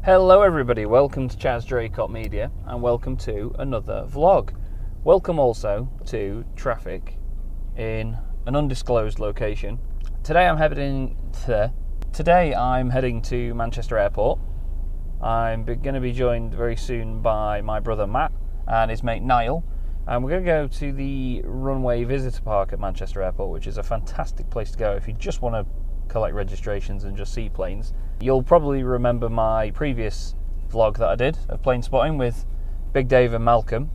Hello everybody, welcome to Chaz Draycott Media and welcome to another vlog. Welcome also to traffic in an undisclosed location. Today I'm heading to Manchester Airport. I'm going to be joined very soon by my brother Matt and his mate Niall, and we're going to go to the Runway Visitor Park at Manchester Airport, which is a fantastic place to go if you just want to collect registrations and just see planes. You'll probably remember my previous vlog that I did of plane spotting with Big Dave and Malcolm.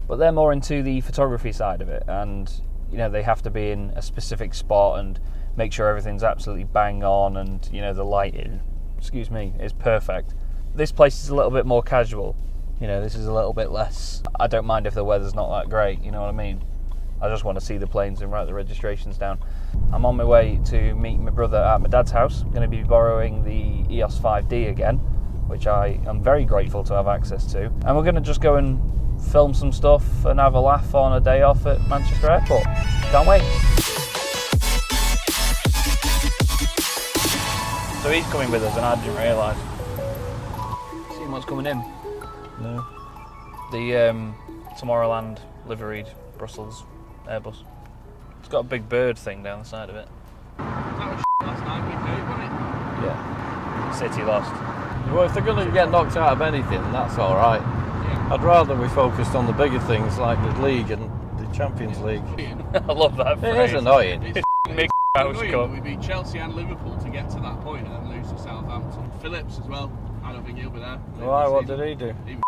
But they're more into the photography side of it, and you know, they have to be in a specific spot and make sure everything's absolutely bang on, and you know, the lighting, is perfect. This place is a little bit more casual. You know, this is a little bit less, I don't mind if the weather's not that great, you know what I mean? I just want to see the planes and write the registrations down. I'm on my way to meet my brother at my dad's house. I'm going to be borrowing the EOS 5D again, which I am very grateful to have access to. And we're going to just go and film some stuff and have a laugh on a day off at Manchester Airport. Can't wait. So he's coming with us and I didn't realise. See what's coming in? No. The Tomorrowland liveried Brussels Airbus. It's got a big bird thing down the side of it. That was last night we paid, wasn't it? Yeah. City lost. Well, if they're going to get knocked out of anything, that's all right. Yeah. I'd rather we focused on the bigger things like the league and the Champions League. I love that phrase. It is annoying. It's annoying. We beat Chelsea and Liverpool to get to that point and then lose to Southampton. Phillips as well. I don't think he'll be there. Why? What did he do? He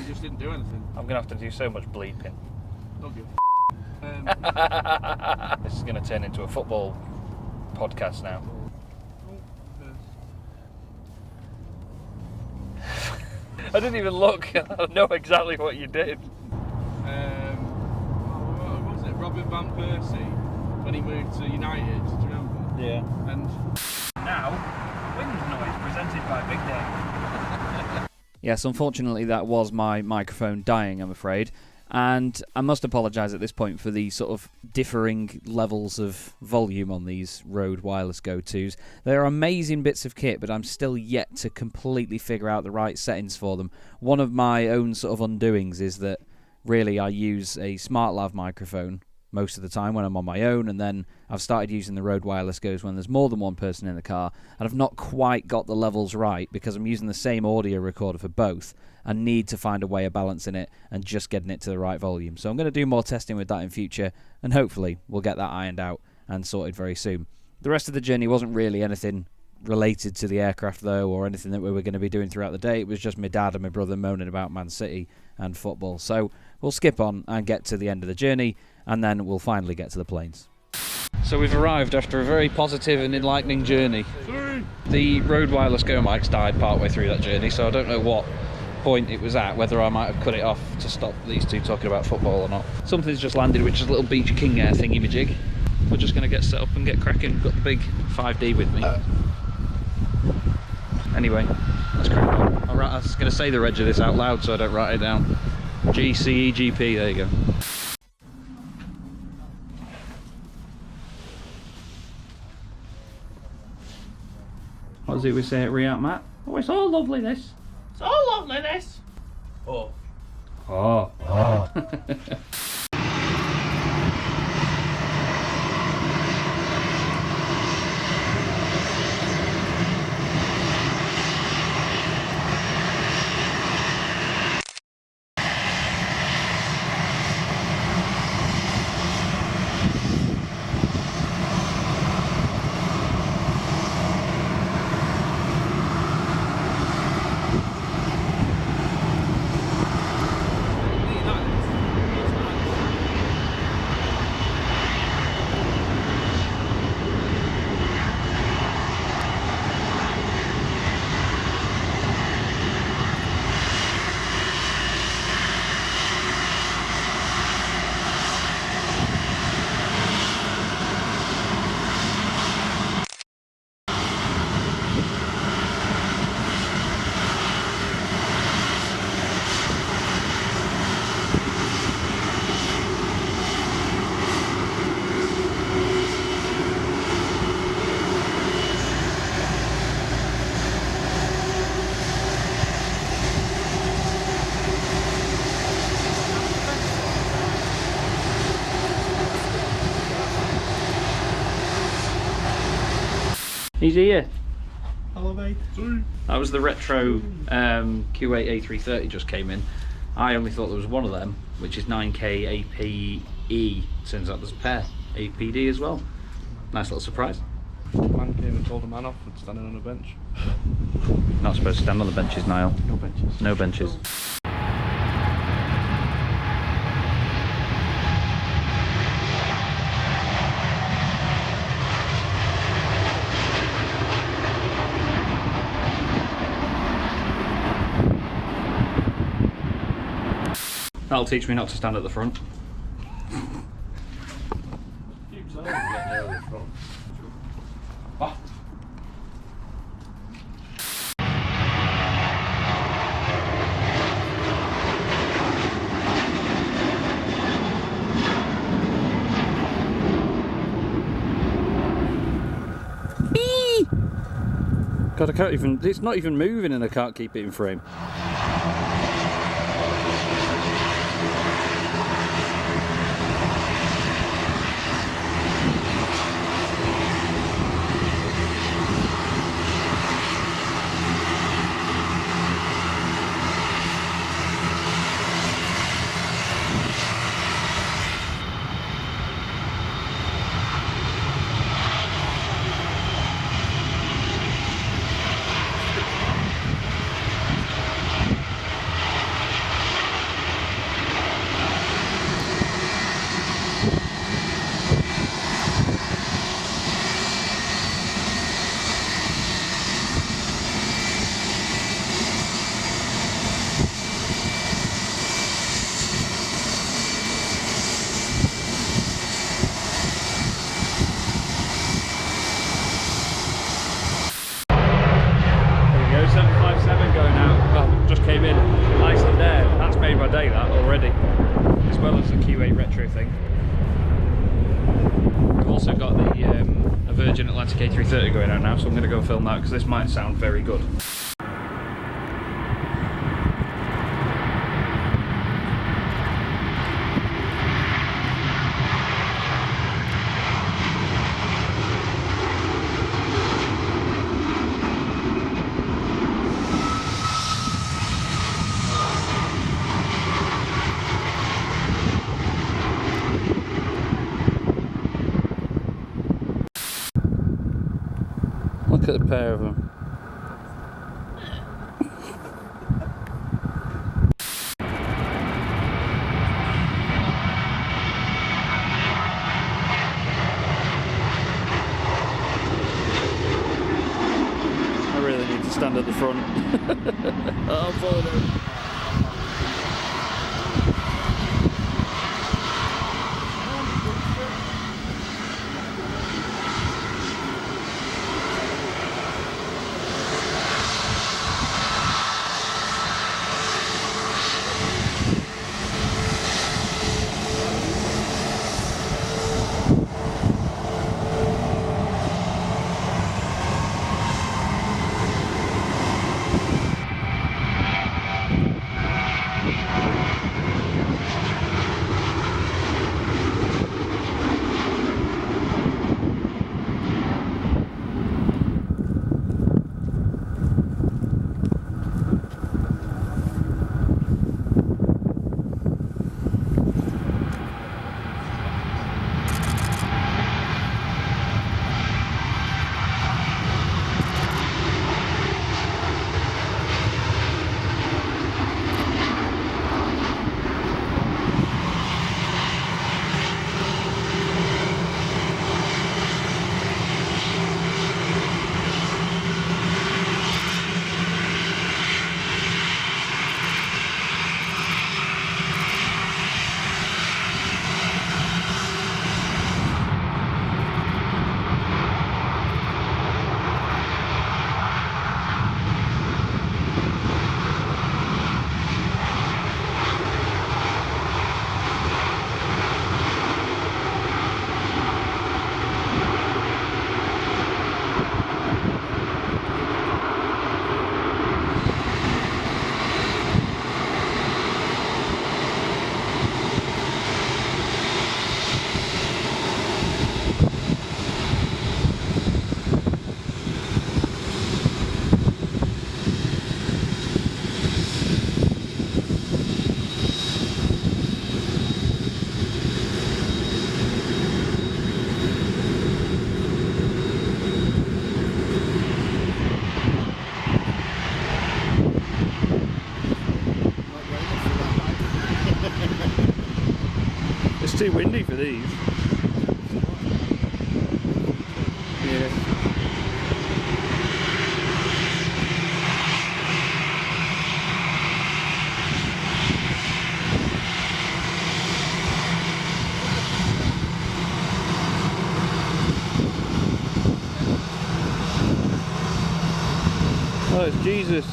just didn't do anything. I'm going to have to do so much bleeping. Don't give This is going to turn into a football podcast now. I didn't even look. I know exactly what you did. What was it? Robin Van Persie, when he moved to United, do you remember? Yeah. And now, wind noise presented by Big Dave. Yes, unfortunately that was my microphone dying, I'm afraid. And I must apologise at this point for the sort of differing levels of volume on these Rode Wireless GO IIs. They're amazing bits of kit, but I'm still yet to completely figure out the right settings for them. One of my own sort of undoings is that really I use a SmartLav microphone most of the time when I'm on my own, and then I've started using the Rode Wireless GOs when there's more than one person in the car, and I've not quite got the levels right because I'm using the same audio recorder for both. I need to find a way of balancing it and just getting it to the right volume. So I'm going to do more testing with that in future, and hopefully we'll get that ironed out and sorted very soon. The rest of the journey wasn't really anything related to the aircraft though, or anything that we were going to be doing throughout the day. It was just my dad and my brother moaning about Man City and football. So we'll skip on and get to the end of the journey, and then we'll finally get to the planes. So we've arrived after a very positive and enlightening journey. The Rode Wireless GO mics died partway through that journey, so I don't know what point it was at, whether I might have cut it off to stop these two talking about football or not. Something's just landed, which is a little Beach King Air thingy-majig. We're just going to get set up and get cracking. We've got the big 5D with me. Anyway, let's crack on. Alright, I was going to say the reg of this out loud so I don't write it down. GCEGP, there you go. What does it we say at React, Matt? Oh, it's all lovely, this. It's all lovely, this. Oh. Oh. Oh. He's here. Hello, mate. That was the retro Q8 A330 just came in. I only thought there was one of them, which is 9K APE. Turns out there's a pair. APD as well. Nice little surprise. Man came and told a man off for standing on a bench. Not supposed to stand on the benches, Niall. No benches. No benches. That'll teach me not to stand at the front. God, I can't even, it's not even moving and I can't keep it in frame. Mk.III going on now, so I'm going to go film that because this might sound very good. Look at the pair of them. I really need to stand at the front. Oh, I'm falling over. pretty windy for these. Yeah. Oh, it's Jesus.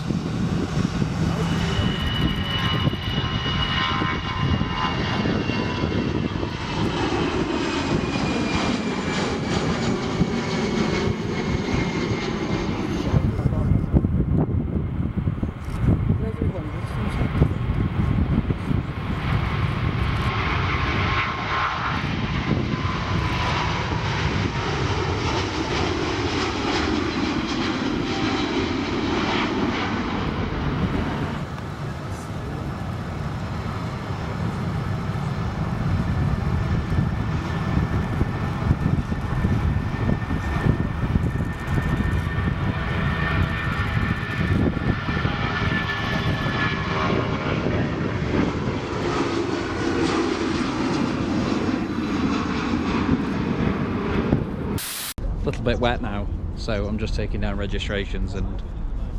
Little bit wet now, so I'm just taking down registrations and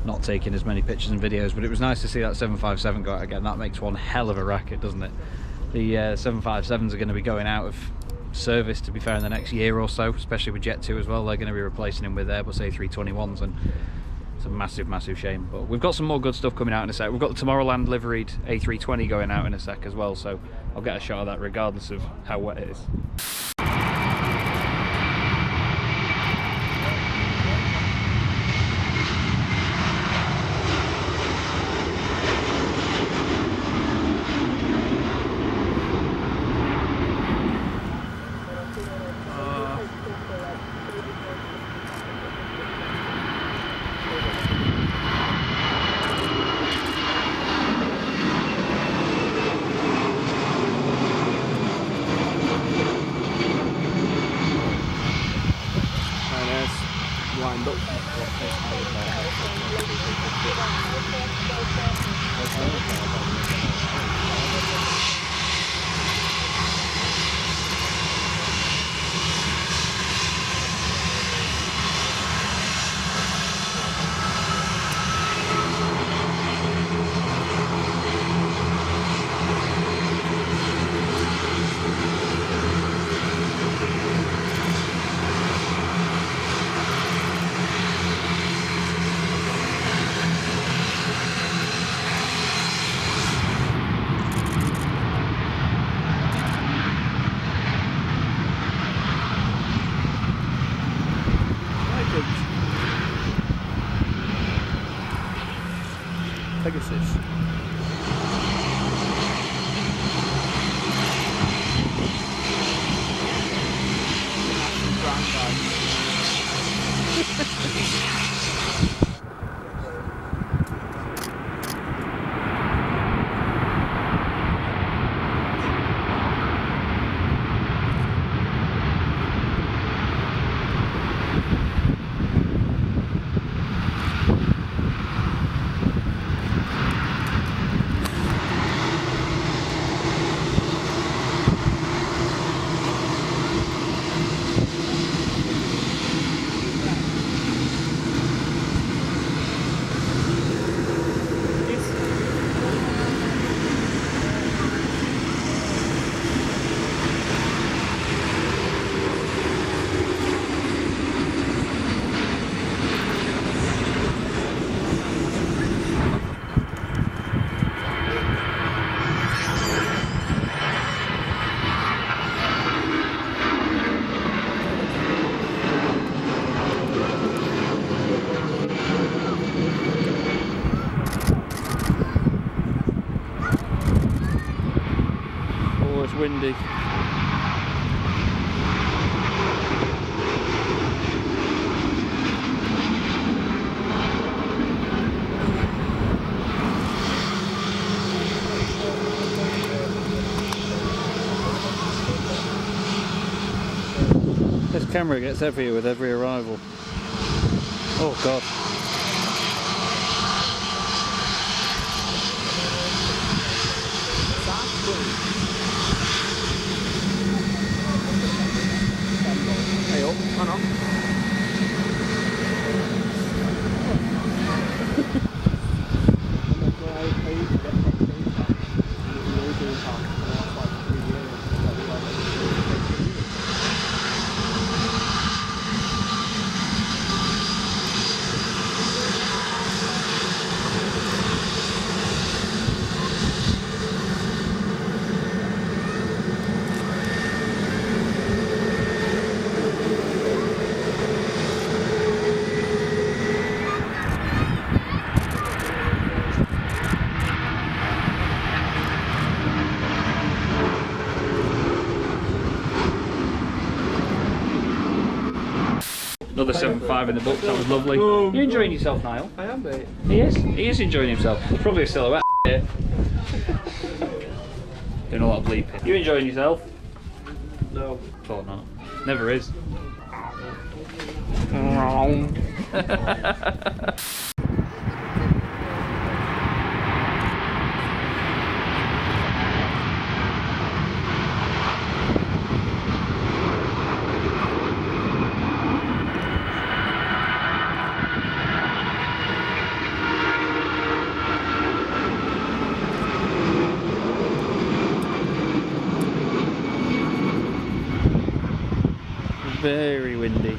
not taking as many pictures and videos, but it was nice to see that 757 go out again. That makes one hell of a racket, doesn't it? The 757s are going to be going out of service, to be fair, in the next year or so, especially with Jet2 as well. They're going to be replacing them with Airbus A321s, and it's a massive shame. But we've got some more good stuff coming out in a sec. We've got the Tomorrowland liveried A320 going out in a sec as well, so I'll get a shot of that regardless of how wet it is. Lined up. Pegasus. Windy. This camera gets heavier with every arrival. Oh God. Another 7.5 in the books, that was lovely. You enjoying yourself, Niall? I am, mate. He is enjoying himself. There's probably a silhouette here. Doing a lot of bleeping. You enjoying yourself? No. Thought not. Never is. Very windy.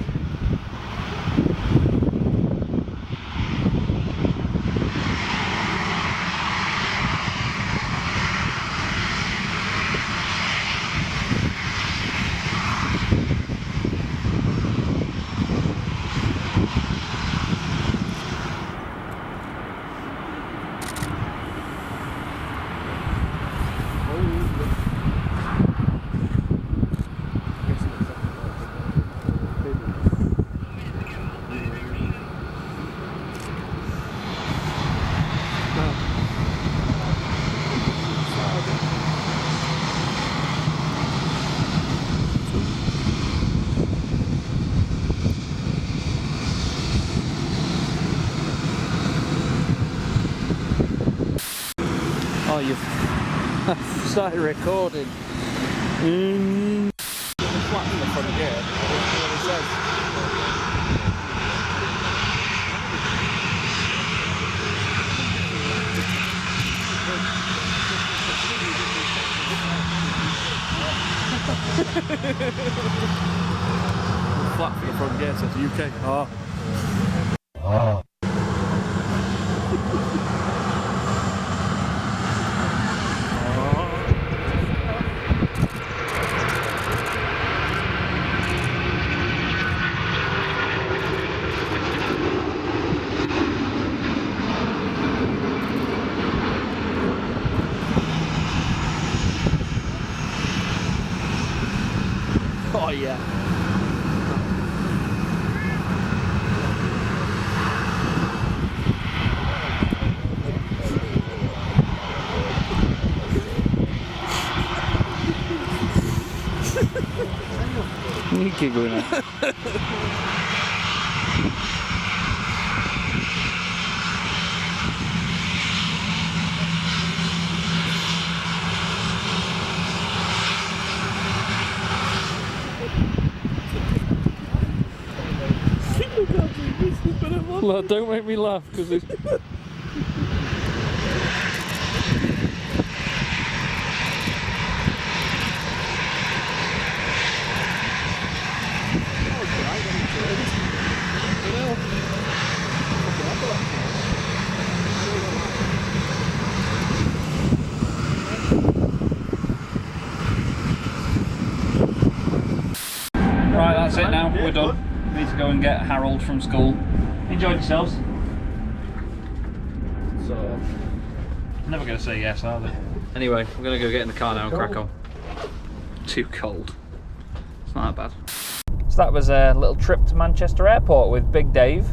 Oh, you've started recording. Flat in the front gear. What it says. Flat for the front gear says UK. Oh. Oh yeah. You keep going on. Look, don't make me laugh because it's. Right, that's it now. We're done. We need to go and get Harold from school. Enjoyed yourselves? So. Never going to say yes, are they? Anyway, we're going to go get in the car now and crack on. Too cold. It's not that bad. So that was a little trip to Manchester Airport with Big Dave,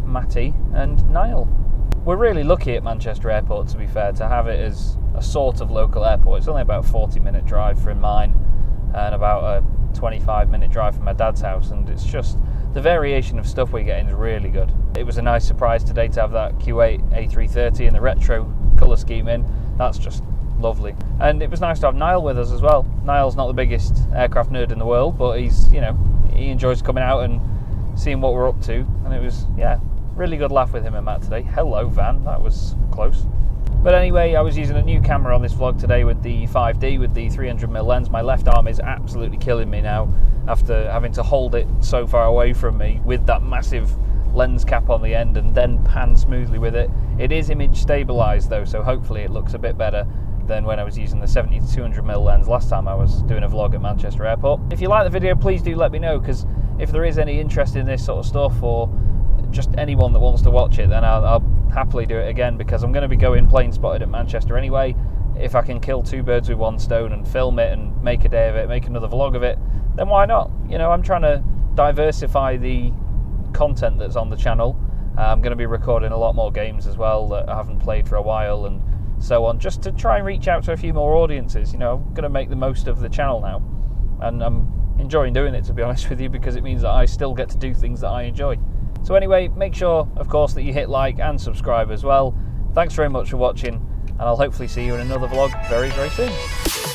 Matty and Niall. We're really lucky at Manchester Airport, to be fair, to have it as a sort of local airport. It's only about a 40-minute drive from mine and about a 25-minute drive from my dad's house, and it's just the variation of stuff we're getting is really good. It was a nice surprise today to have that Q8 A330 and the retro colour scheme in. That's just lovely. And it was nice to have Niall with us as well. Niall's not the biggest aircraft nerd in the world, but he's, you know, he enjoys coming out and seeing what we're up to, and it was, yeah, really good laugh with him and Matt today. Hello, Van, that was close. But anyway, I was using a new camera on this vlog today with the 5D with the 300mm lens. My left arm is absolutely killing me now after having to hold it so far away from me with that massive lens cap on the end and then pan smoothly with it. It is image stabilized though, so hopefully it looks a bit better than when I was using the 70 to 200mm lens last time I was doing a vlog at Manchester Airport. If you like the video, please do let me know, because if there is any interest in this sort of stuff, or just anyone that wants to watch it, then I'll happily do it again, because I'm going to be going Planespotting at Manchester anyway. If I can kill two birds with one stone and film it and make a day of it, make another vlog of it, then why not? You know, I'm trying to diversify the content that's on the channel. I'm going to be recording a lot more games as well that I haven't played for a while and so on, just to try and reach out to a few more audiences. You know, I'm going to make the most of the channel now, and I'm enjoying doing it, to be honest with you, because it means that I still get to do things that I enjoy. So anyway, make sure, of course, that you hit like and subscribe as well. Thanks very much for watching, and I'll hopefully see you in another vlog very, very soon.